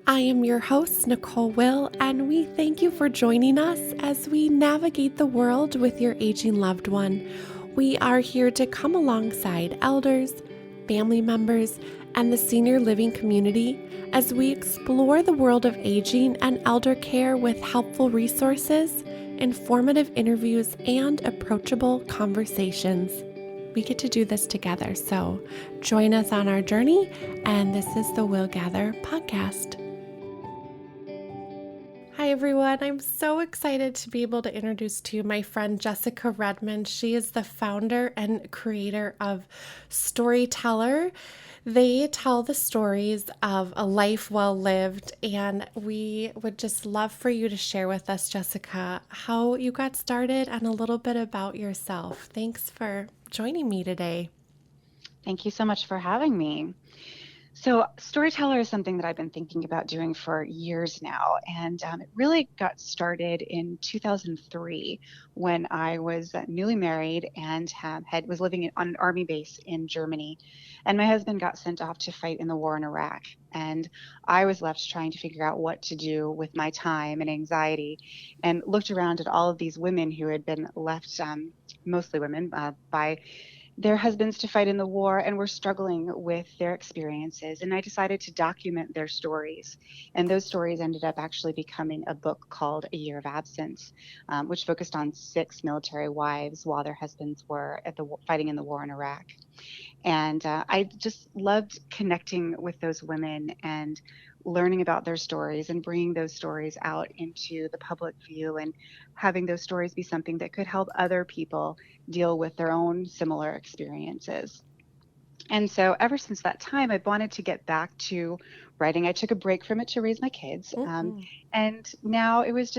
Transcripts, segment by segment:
I am your host, Nicole Will, and we thank you for joining us as we navigate the world with your aging loved one. We are here to come alongside elders, family members, and the senior living community as we explore the world of aging and elder care with helpful resources, informative interviews, and approachable conversations. We get to do this together, so join us on our journey, and this is the Will Gather podcast. Hi, everyone. I'm so excited to be able to introduce to you my friend Jessica Redmond. She is the founder and creator of Storyteller. They tell the stories of a life well lived, and we would just love for you to share with us, Jessica, how you got started and a little bit about yourself. Thanks for joining me today. Thank you so much for having me. So, Storyteller is something that I've been thinking about doing for years now. And it really got started in 2003 when I was newly married and was living on an army base in Germany. And my husband got sent off to fight in the war in Iraq. And I was left trying to figure out what to do with my time and anxiety, and looked around at all of these women who had been left, mostly women, by their husbands to fight in the war and were struggling with their experiences. And I decided to document their stories. And those stories ended up actually becoming a book called A Year of Absence, which focused on 6 military wives while their husbands were fighting in the war in Iraq. And I just loved connecting with those women and learning about their stories and bringing those stories out into the public view and having those stories be something that could help other people deal with their own similar experiences. And so ever since that time, I've wanted to get back to writing. I took a break from it to raise my kids. Mm-mm. And now it was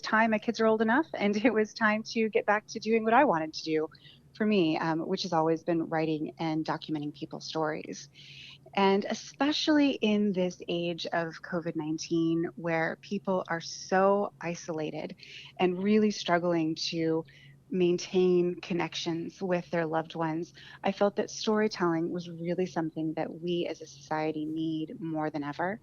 time. My kids are old enough, and it was time to get back to doing what I wanted to do for me, which has always been writing and documenting people's stories. And especially in this age of COVID-19, where people are so isolated and really struggling to maintain connections with their loved ones, I felt that storytelling was really something that we as a society need more than ever.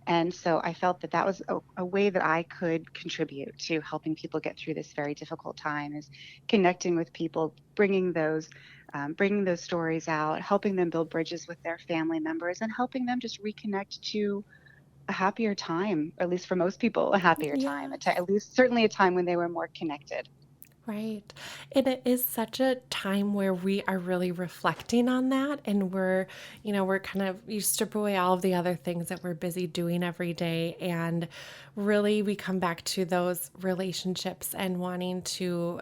And so I felt that that was a way that I could contribute to helping people get through this very difficult time, is connecting with people, bringing those stories out, helping them build bridges with their family members, and helping them just reconnect to a happier time, or at least for most people, a happier time, Yes. at least certainly a time when they were more connected. Right. And it is such a time where we are really reflecting on that. And we're kind of, you strip away all of the other things that we're busy doing every day. And really, we come back to those relationships and wanting to,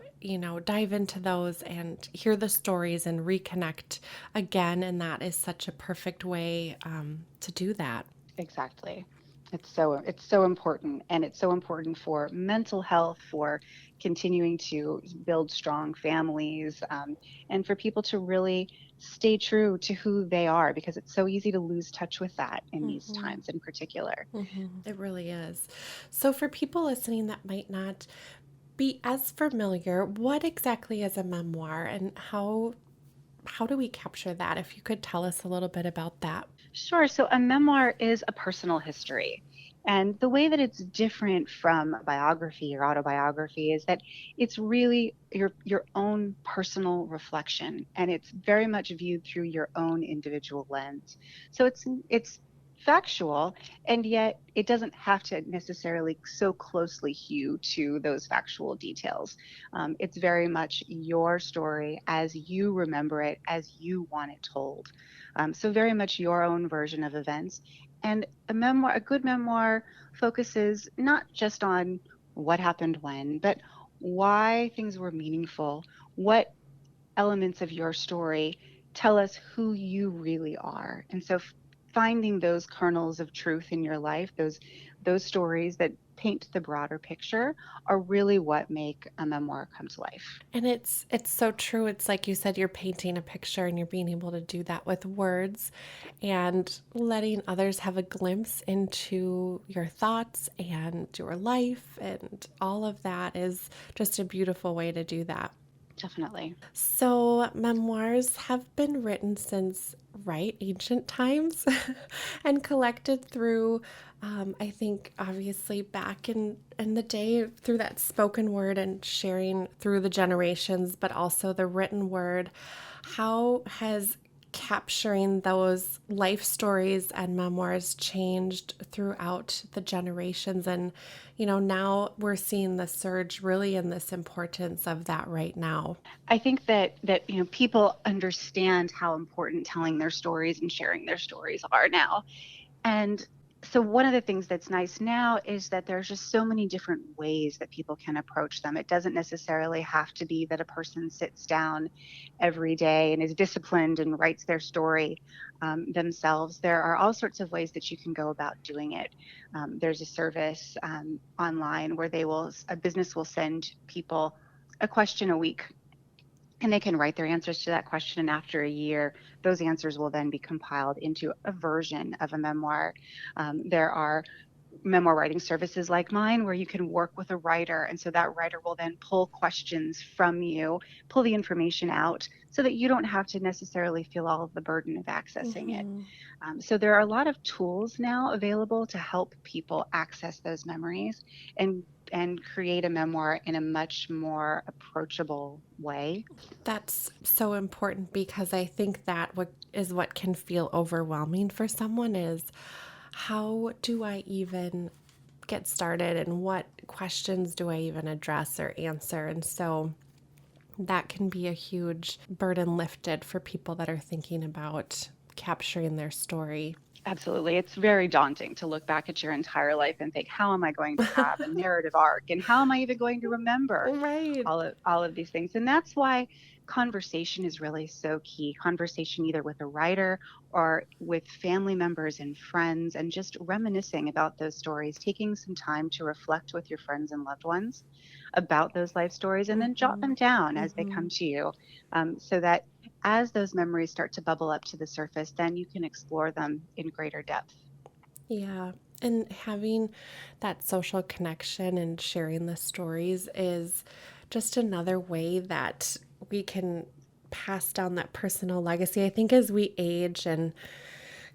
dive into those and hear the stories and reconnect again. And that is such a perfect way to do that. Exactly. It's so important, and it's so important for mental health, for continuing to build strong families, and for people to really stay true to who they are, because it's so easy to lose touch with that in these Hmm. times in particular. It really is. So, for people listening that might not be as familiar, what exactly is a memoir and how do we capture that? If you could tell us a little bit about that. Sure. So a memoir is a personal history. And the way that it's different from a biography or autobiography is that it's really your own personal reflection, and it's very much viewed through your own individual lens. So it's factual, and yet it doesn't have to necessarily so closely hew to those factual details. It's very much your story as you remember it, as you want it told. So very much your own version of events. And a good memoir focuses not just on what happened when, but why things were meaningful, what elements of your story tell us who you really are. And so finding those kernels of truth in your life, those stories that paint the broader picture, are really what make a memoir come to life. And it's so true. It's like you said, you're painting a picture and you're being able to do that with words and letting others have a glimpse into your thoughts and your life, and all of that is just a beautiful way to do that. Definitely. So, memoirs have been written since right, ancient times and collected through, I think, obviously back in the day through that spoken word and sharing through the generations, but also the written word. How has capturing those life stories and memoirs changed throughout the generations? And, now we're seeing the surge really in this importance of that right now. I think that people understand how important telling their stories and sharing their stories are now. And so one of the things that's nice now is that there's just so many different ways that people can approach them. It doesn't necessarily have to be that a person sits down every day and is disciplined and writes their story themselves. There are all sorts of ways that you can go about doing it. There's a service online where a business will send people a question a week, and they can write their answers to that question. And after a year, those answers will then be compiled into a version of a memoir. There are memoir writing services like mine where you can work with a writer. And so that writer will then pull questions from you, pull the information out so that you don't have to necessarily feel all of the burden of accessing it. Hmm. So there are a lot of tools now available to help people access those memories and create a memoir in a much more approachable way. That's so important because I think that what can feel overwhelming for someone is how do I even get started and what questions do I even address or answer? And so that can be a huge burden lifted for people that are thinking about capturing their story. Absolutely. It's very daunting to look back at your entire life and think, how am I going to have a narrative arc? And how am I even going to remember Right. all of these things? And that's why conversation is really so key. Conversation either with a writer or with family members and friends, and just reminiscing about those stories, taking some time to reflect with your friends and loved ones about those life stories, and then jot Hmm. them down as they Hmm. come to you, so that as those memories start to bubble up to the surface, then you can explore them in greater depth. Yeah. And having that social connection and sharing the stories is just another way that we can pass down that personal legacy. I think as we age and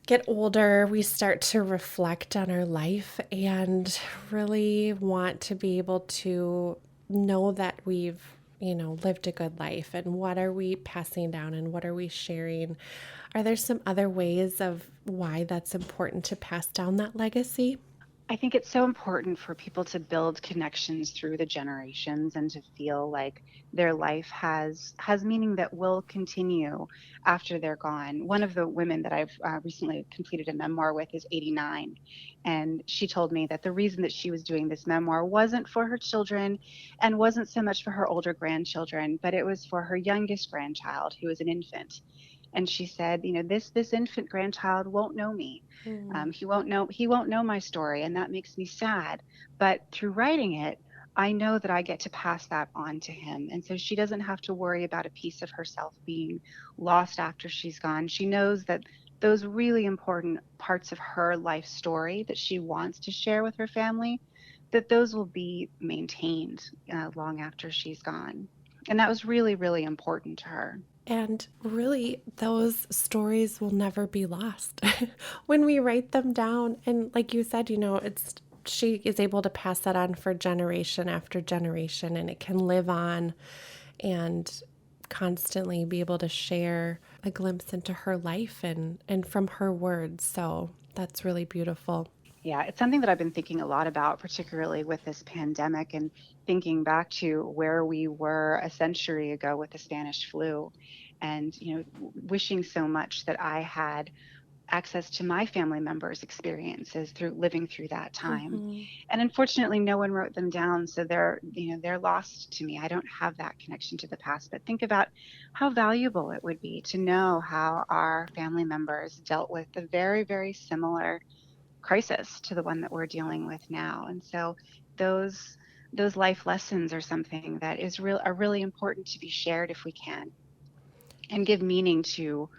get older, we start to reflect on our life and really want to be able to know that we've, lived a good life and what are we passing down and what are we sharing. Are there some other ways of why that's important to pass down that legacy? I think it's so important for people to build connections through the generations and to feel like their life has meaning that will continue after they're gone. One of the women that I've recently completed a memoir with is 89, and she told me that the reason that she was doing this memoir wasn't for her children and wasn't so much for her older grandchildren, but it was for her youngest grandchild who was an infant. And she said, this infant grandchild won't know me. Mm. He won't know my story, and that makes me sad. But through writing it, I know that I get to pass that on to him. And so she doesn't have to worry about a piece of herself being lost after she's gone. She knows that those really important parts of her life story that she wants to share with her family, that those will be maintained long after she's gone. And that was really, really important to her. And really, those stories will never be lost when we write them down. And like you said, it's she is able to pass that on for generation after generation, and it can live on and constantly be able to share a glimpse into her life and from her words. So that's really beautiful. Yeah, it's something that I've been thinking a lot about, particularly with this pandemic and thinking back to where we were a century ago with the Spanish flu, and wishing so much that I had access to my family members' experiences through living through that time. Hmm. And unfortunately, no one wrote them down, so they're lost to me. I don't have that connection to the past. But think about how valuable it would be to know how our family members dealt with a very, very similar crisis to the one that we're dealing with now. And so those those life lessons are something that are really important to be shared if we can, and give meaning to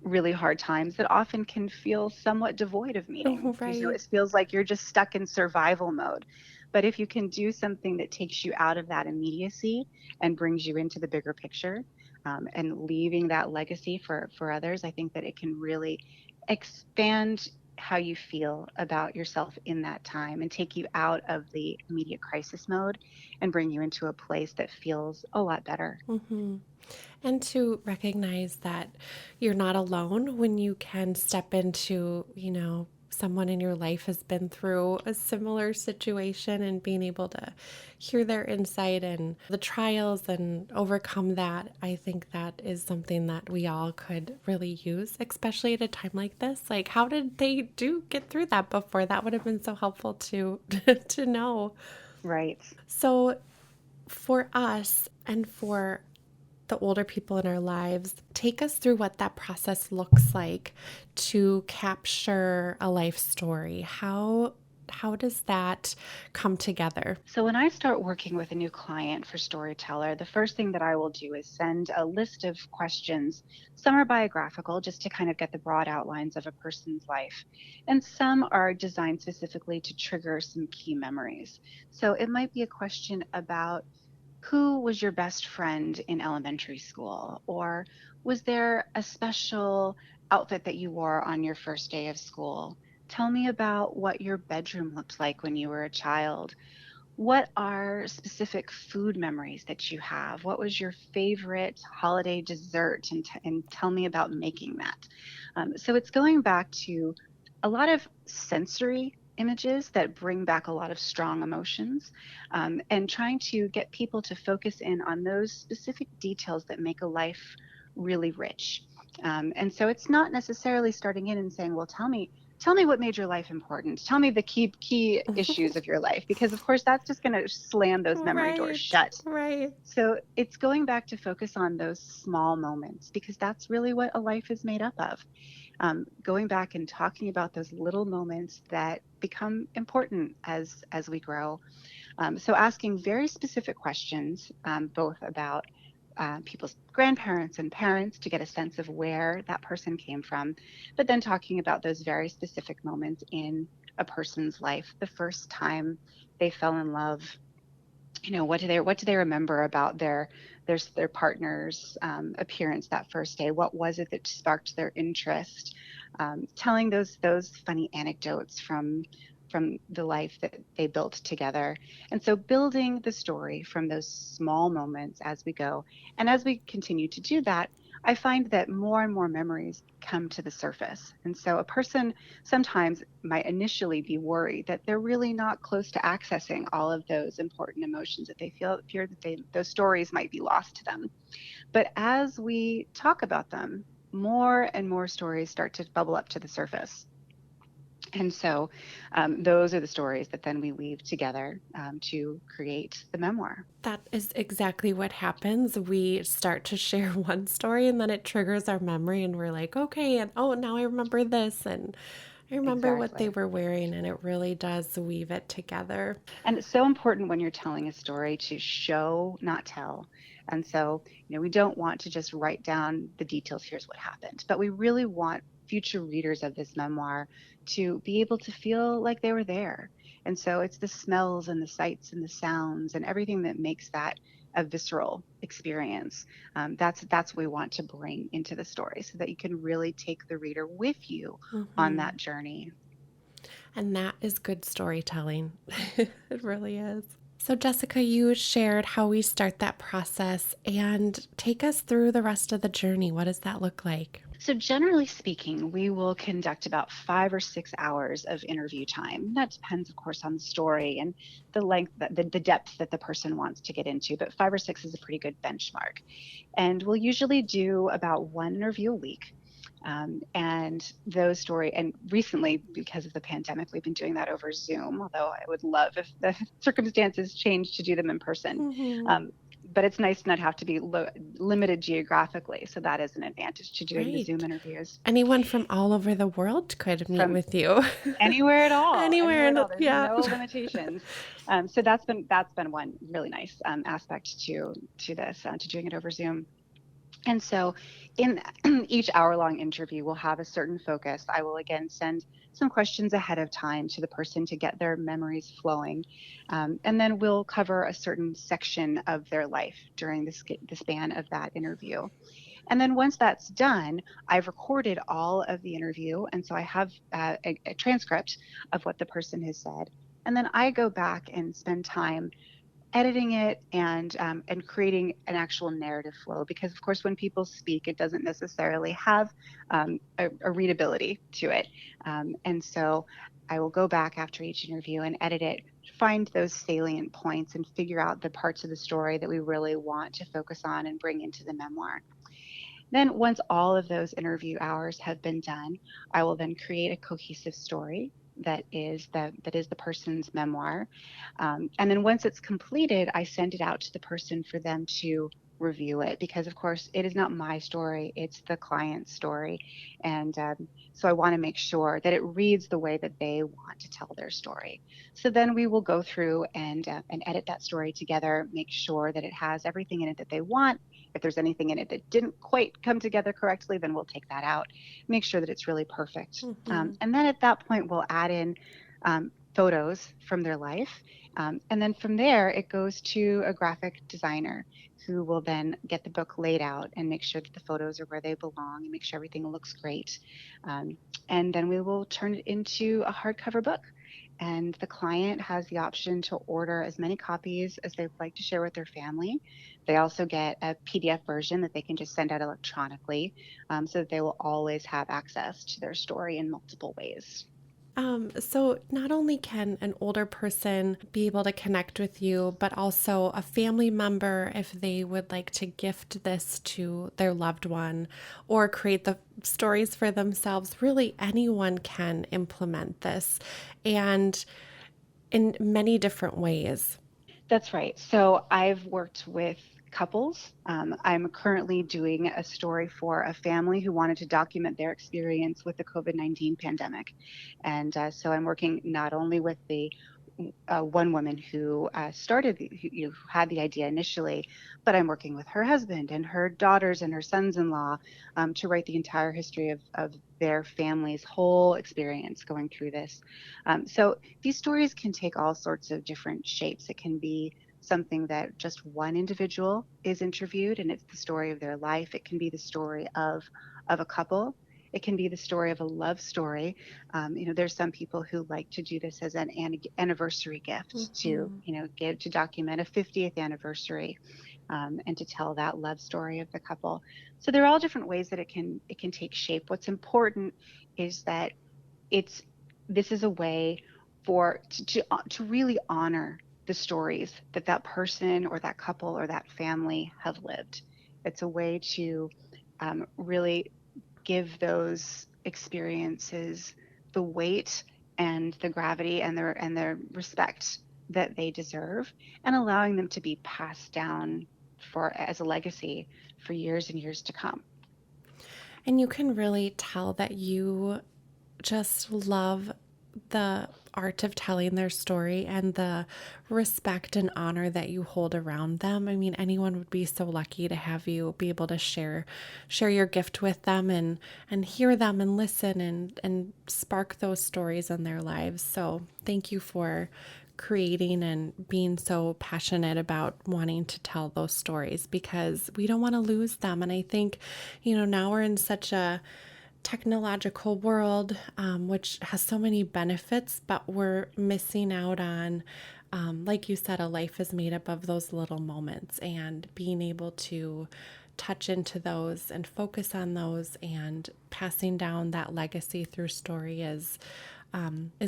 really hard times that often can feel somewhat devoid of meaning. Oh, right. It feels like you're just stuck in survival mode. But if you can do something that takes you out of that immediacy and brings you into the bigger picture, and leaving that legacy for others, I think that it can really expand how you feel about yourself in that time and take you out of the immediate crisis mode and bring you into a place that feels a lot better. Hmm. And to recognize that you're not alone when you can step into, someone in your life has been through a similar situation and being able to hear their insight and the trials and overcome that. I think that is something that we all could really use, especially at a time like this. Like, how did they do get through that before? That would have been so helpful to to know. Right. So for us and for the older people in our lives, take us through what that process looks like to capture a life story. How does that come together? So when I start working with a new client for Storyteller, the first thing that I will do is send a list of questions. Some are biographical, just to kind of get the broad outlines of a person's life, and some are designed specifically to trigger some key memories. So it might be a question about who was your best friend in elementary school, or was there a special outfit that you wore on your first day of school? Tell me about what your bedroom looked like when you were a child. What are specific food memories that you have? What was your favorite holiday dessert? And tell me about making that. So it's going back to a lot of sensory images that bring back a lot of strong emotions, and trying to get people to focus in on those specific details that make a life really rich. And so it's not necessarily starting in and saying, well, tell me what made your life important. Tell me the key issues of your life, because of course that's just going to slam those memory doors Right, shut. right. So it's going back to focus on those small moments, because that's really what a life is made up of. Going back and talking about those little moments that become important as we grow. So asking very specific questions, both about people's grandparents and parents, to get a sense of where that person came from, but then talking about those very specific moments in a person's life, the first time they fell in love. What do they remember about their partner's appearance that first day? What was it that sparked their interest? Telling those funny anecdotes from the life that they built together. And so building the story from those small moments as we go. And as we continue to do that, I find that more and more memories come to the surface. And so a person sometimes might initially be worried that they're really not close to accessing all of those important emotions, that they fear that those stories might be lost to them. But as we talk about them, more and more stories start to bubble up to the surface. And so those are the stories that then we weave together to create the memoir. That is exactly what happens. We start to share one story and then it triggers our memory and we're like, okay, and oh, now I remember this and I remember what they Exactly. were wearing, and it really does weave it together. And it's so important when you're telling a story to show, not tell. And so, we don't want to just write down the details, here's what happened, but we really want future readers of this memoir to be able to feel like they were there. And so it's the smells and the sights and the sounds and everything that makes that a visceral experience. That's what we want to bring into the story, so that you can really take the reader with you on Hmm. that journey. And that is good storytelling. It really is. So, Jessica, you shared how we start that process and take us through the rest of the journey. What does that look like? So generally speaking, we will conduct about 5 or 6 hours of interview time. That depends, of course, on the story and the length, the depth that the person wants to get into. But 5 or 6 is a pretty good benchmark. And we'll usually do about one interview a week. And recently, because of the pandemic, we've been doing that over Zoom, although I would love if the circumstances changed to do them in person. Hmm. Um, but it's nice to not have to be limited geographically. So that is an advantage to doing the Zoom Right. interviews Anyone from all over the world could meet from with you. anywhere at all, Anywhere anywhere in at the, all. There's yeah. no limitations. So that's been one really nice aspect to this, to doing it over Zoom. And so, in each hour-long interview, we'll have a certain focus. I will again send some questions ahead of time to the person to get their memories flowing. And then we'll cover a certain section of their life during the span of that interview. And then once that's done, I've recorded all of the interview. And so I have a transcript of what the person has said. And then I go back and spend time editing it and creating an actual narrative flow, because of course when people speak it doesn't necessarily have a readability to it, and so I will go back after each interview and edit it, find those salient points and figure out the parts of the story that we really want to focus on and bring into the memoir. Then once all of those interview hours have been done, I will then create a cohesive story that is the person's memoir. And then once it's completed, I send it out to the person for them to review it, because of course it is not my story, it's the client's story. And so I want to make sure that it reads the way that they want to tell their story. So then we will go through and edit that story together, make sure that it has everything in it that they want. If there's anything in it that didn't quite come together correctly, then we'll take that out, make sure that it's really perfect. Hmm. And then at that point, we'll add in photos from their life. And then from there, it goes to a graphic designer who will then get the book laid out and make sure that the photos are where they belong and make sure everything looks great. And then we will turn it into a hardcover book. And the client has the option to order as many copies as they'd like to share with their family. They also get a PDF version that they can just send out electronically, so that they will always have access to their story in multiple ways. So not only can an older person be able to connect with you, but also a family member, if they would like to gift this to their loved one or create the stories for themselves, really anyone can implement this and in many different ways. That's right. So I've worked with couples. I'm currently doing a story for a family who wanted to document their experience with the COVID-19 pandemic. And so I'm working not only with the one woman who who had the idea initially, but I'm working with her husband and her daughters and her sons-in-law, to write the entire history of their family's whole experience going through this. So these stories can take all sorts of different shapes. It can be something that just one individual is interviewed and it's the story of their life. It can be the story of a couple. It can be the story of a love story. There's some people who like to do this as an anniversary gift to, Mhm. give to document a 50th anniversary, and to tell that love story of the couple. So there are all different ways that it can take shape. What's important is that it's this is a way to really honor the stories that that person or that couple or that family have lived. It's a way to really give those experiences the weight and the gravity and the respect that they deserve, and allowing them to be passed down for as a legacy for years and years to come. And you can really tell that you just love the art of telling their story and the respect and honor that you hold around them. I mean, anyone would be so lucky to have you be able to share your gift with them and hear them and listen and spark those stories in their lives. So, thank you for creating and being so passionate about wanting to tell those stories because we don't want to lose them. And I think, now we're in such a technological world, which has so many benefits, but we're missing out on, like you said, a life is made up of those little moments, and being able to touch into those and focus on those and passing down that legacy through story is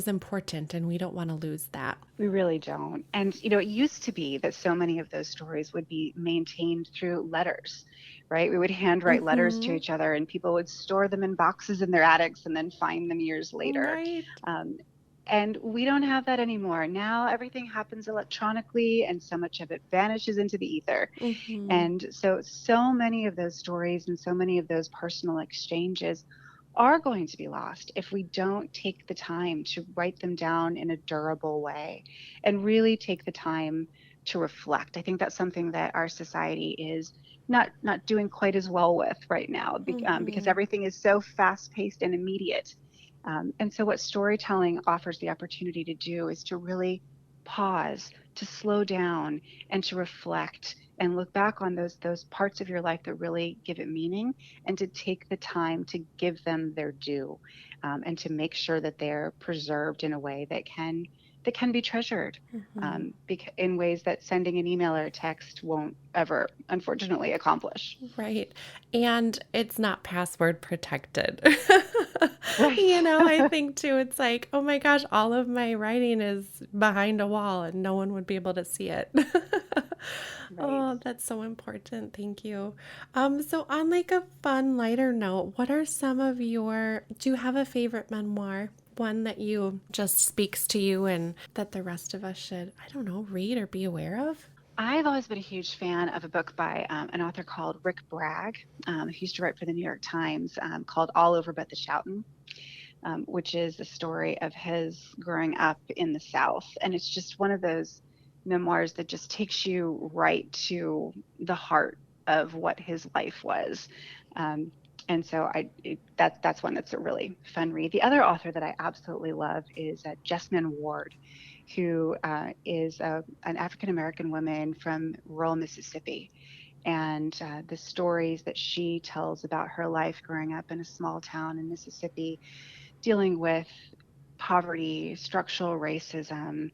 important, and we don't want to lose that. We really don't. And, it used to be that so many of those stories would be maintained through letters, right? We would handwrite letters to Mm-hmm. each other and people would store them in boxes in their attics and then find them years later. Right. Um, and we don't have that anymore. Now everything happens electronically and so much of it vanishes into the ether. Mm-hmm. And so many of those stories and so many of those personal exchanges are going to be lost if we don't take the time to write them down in a durable way and really take the time to reflect. I think that's something that our society is not doing quite as well with right now, because Mm-hmm. everything is so fast paced and immediate. And so what storytelling offers the opportunity to do is to really pause, to slow down, and to reflect and look back on those parts of your life that really give it meaning, and to take the time to give them their due, and to make sure that they're preserved in a way that can be treasured, Mm-hmm. in ways that sending an email or a text won't ever, unfortunately, accomplish. Right. And it's not password protected. Right. I think too, it's like, oh my gosh, all of my writing is behind a wall and no one would be able to see it. Right. Oh, that's so important. Thank you. So on like a fun, lighter note, what are some of do you have a favorite memoir? One that you just speaks to you and that the rest of us should, I don't know, read or be aware of? I've always been a huge fan of a book by an author called Rick Bragg. He used to write for the New York Times, called All Over But the Shoutin', which is the story of his growing up in the South. And it's just one of those memoirs that just takes you right to the heart of what his life was. Um, and so that's one that's a really fun read. The other author that I absolutely love is Jessamine Ward, who is an African American woman from rural Mississippi. And the stories that she tells about her life growing up in a small town in Mississippi, dealing with poverty, structural racism.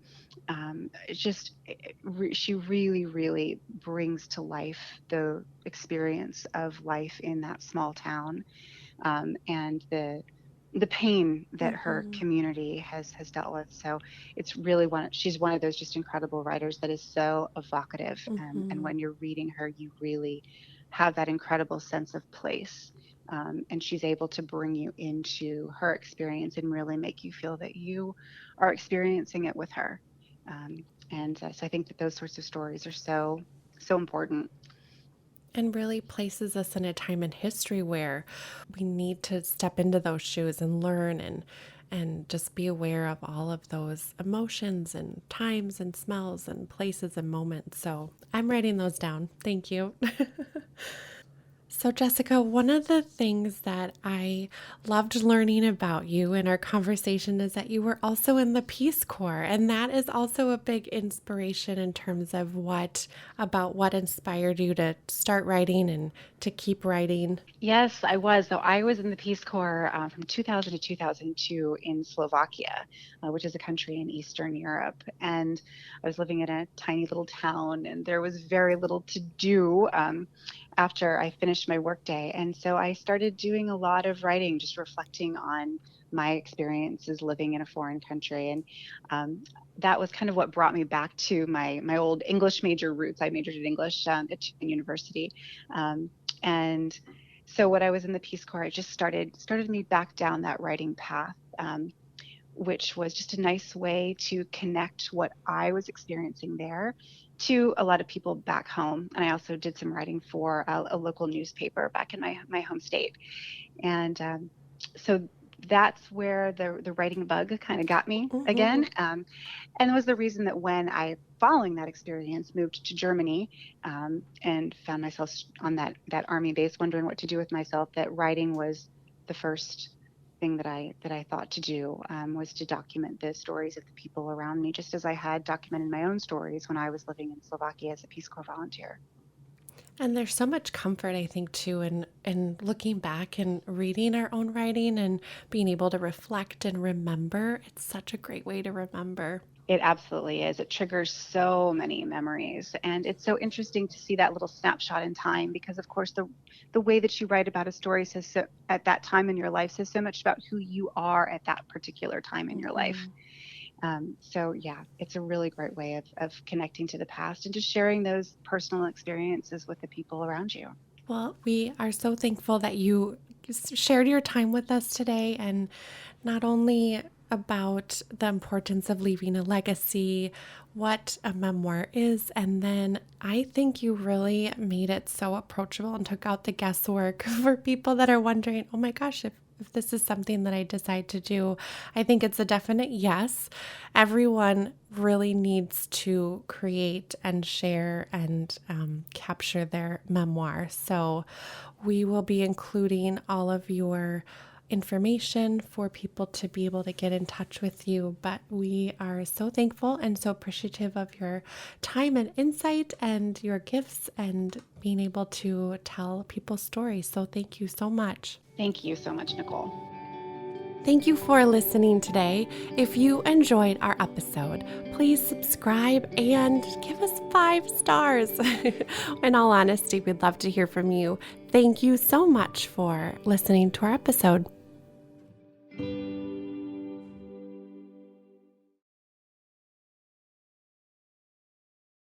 She really, really brings to life the experience of life in that small town, and the pain that her Mm-hmm. community has dealt with. So it's really she's one of those just incredible writers that is so evocative. And Mm-hmm. when you're reading her, you really have that incredible sense of place. And she's able to bring you into her experience and really make you feel that you are experiencing it with her. So I think that those sorts of stories are so important. And really places us in a time in history where we need to step into those shoes and learn and just be aware of all of those emotions and times and smells and places and moments. So I'm writing those down. Thank you. So, Jessica, one of the things that I loved learning about you in our conversation is that you were also in the Peace Corps. And that is also a big inspiration in terms of what inspired you to start writing and to keep writing. Yes, I was. So I was in the Peace Corps from 2000 to 2002 in Slovakia, which is a country in Eastern Europe. And I was living in a tiny little town, and there was very little to do after I finished my workday. And so I started doing a lot of writing, just reflecting on my experiences living in a foreign country. And um, that was kind of what brought me back to my old English major roots. I majored in English at Tübingen University. Um, and so when I was in the Peace Corps, it just started me back down that writing path, which was just a nice way to connect what I was experiencing there to a lot of people back home. And I also did some writing for a local newspaper back in my home state. And so that's where the writing bug kind of got me Hmm. again. And it was the reason that when I, following that experience, moved to Germany, and found myself on that army base, wondering what to do with myself, that writing was the first thing that I thought to do, was to document the stories of the people around me, just as I had documented my own stories when I was living in Slovakia as a Peace Corps volunteer. And there's so much comfort, I think, too, in looking back and reading our own writing and being able to reflect and remember. It's such a great way to remember. It absolutely is. It triggers so many memories. And it's so interesting to see that little snapshot in time, because of course the way that you write about a story at that time in your life says so much about who you are at that particular time in your life. Hmm. So yeah, it's a really great way of connecting to the past and just sharing those personal experiences with the people around you. Well, we are so thankful that you shared your time with us today and not only about the importance of leaving a legacy, what a memoir is, and then I think you really made it so approachable and took out the guesswork for people that are wondering, oh my gosh, if if this is something that I decide to do, I think it's a definite yes. Everyone really needs to create and share and capture their memoir. So we will be including all of your information for people to be able to get in touch with you. But we are so thankful and so appreciative of your time and insight and your gifts and being able to tell people's stories. So thank you so much. Thank you so much, Nicole. Thank you for listening today. If you enjoyed our episode, please subscribe and give us 5 stars. In all honesty, we'd love to hear from you. Thank you so much for listening to our episode.